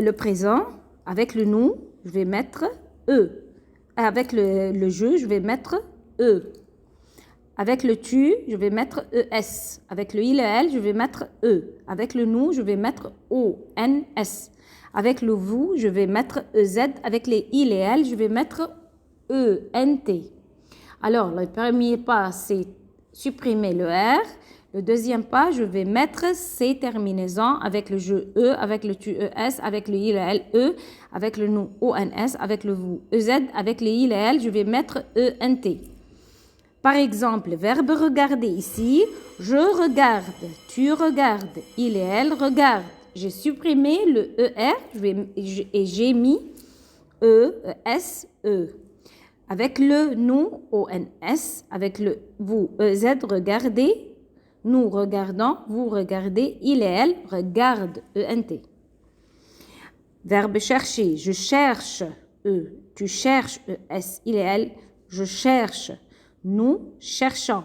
le présent, avec le nous, je vais mettre E. Avec le je, je vais mettre E. Avec le tu, je vais mettre ES. Avec le il et elle, je vais mettre E. Avec le nous, je vais mettre ONS. Avec le vous, je vais mettre EZ. Avec les il et elle, je vais mettre ENT. Alors, le premier pas, c'est supprimer le R. Le deuxième pas, je vais mettre ces terminaisons avec le je E, avec le tu ES, avec le il et elle E, avec le nous ONS, avec le vous EZ, avec les il et elle, je vais mettre ENT. Par exemple, le verbe regarder ici, je regarde, tu regardes, il et elle regardent. J'ai supprimé le ER et j'ai mis ES, E. Avec le nous, ONS, avec le vous, EZ, regardez, nous regardons, vous regardez, il et elle regardent, ENT. Verbe chercher, je cherche, E, tu cherches, ES, il et elle, je cherche. Nous cherchons,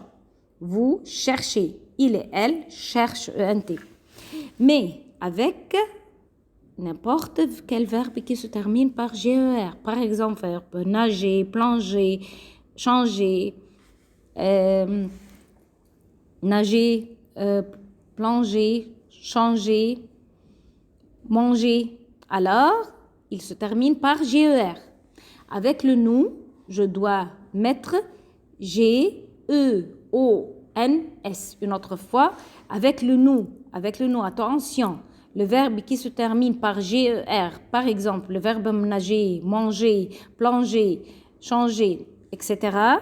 vous cherchez, il et elle cherchent, ENT. Mais avec n'importe quel verbe qui se termine par GER. Par exemple, verbe nager, plonger, changer, nager, plonger, changer, manger. Alors, il se termine par GER. Avec le nous, je dois mettre G-E-O-N-S. Une autre fois, avec le nous, attention, le verbe qui se termine par GER, par exemple, le verbe nager, manger, plonger, changer, etc.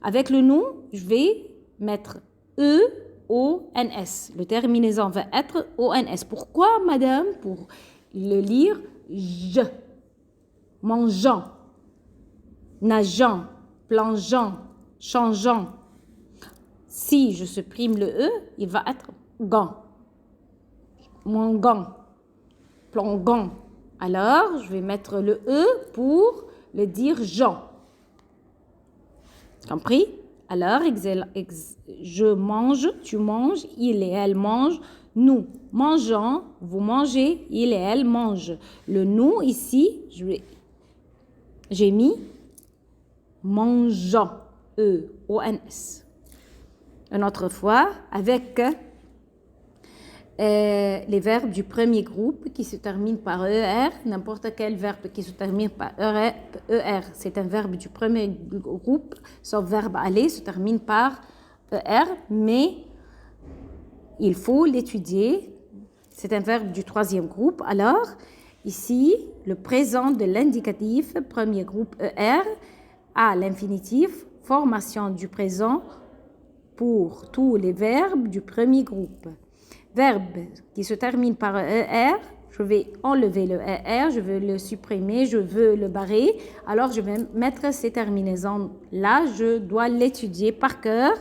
Avec le nous, je vais mettre E-O-N-S. Le terminaison va être O-N-S. Pourquoi, madame? Pour le lire, je, mangeant, nageant, plongeant, changeant. Si je supprime le E, il va être gant. Mon gant, plongeant. Alors, je vais mettre le E pour le dire Jean. Compris? Alors, je mange, tu manges, il et elle mangent, nous mangeons, vous mangez, il et elle mangent. Le nous ici, j'ai mis mangeant, E-O-N-S. Une autre fois, avec les verbes du premier groupe qui se terminent par ER, n'importe quel verbe qui se termine par ER, c'est un verbe du premier groupe, sauf verbe aller, se termine par ER, mais il faut l'étudier. C'est un verbe du troisième groupe. Alors, ici, le présent de l'indicatif, premier groupe ER, à l'infinitif, formation du présent pour tous les verbes du premier groupe. Verbe qui se termine par ER, je vais enlever le ER, je veux le supprimer, je veux le barrer. Alors, je vais mettre ces terminaisons-là, je dois l'étudier par cœur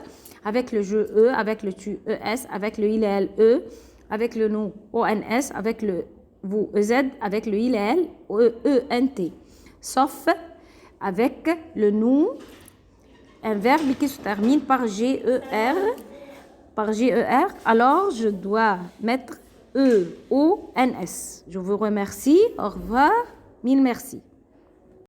avec le je E, avec le tu ES, avec le il et elle E, avec le nous ONS, avec le vous EZ, avec le il et elle ENT. Sauf avec le nous, un verbe qui se termine par GER, alors je dois mettre EONS. Je vous remercie. Au revoir. Mille merci.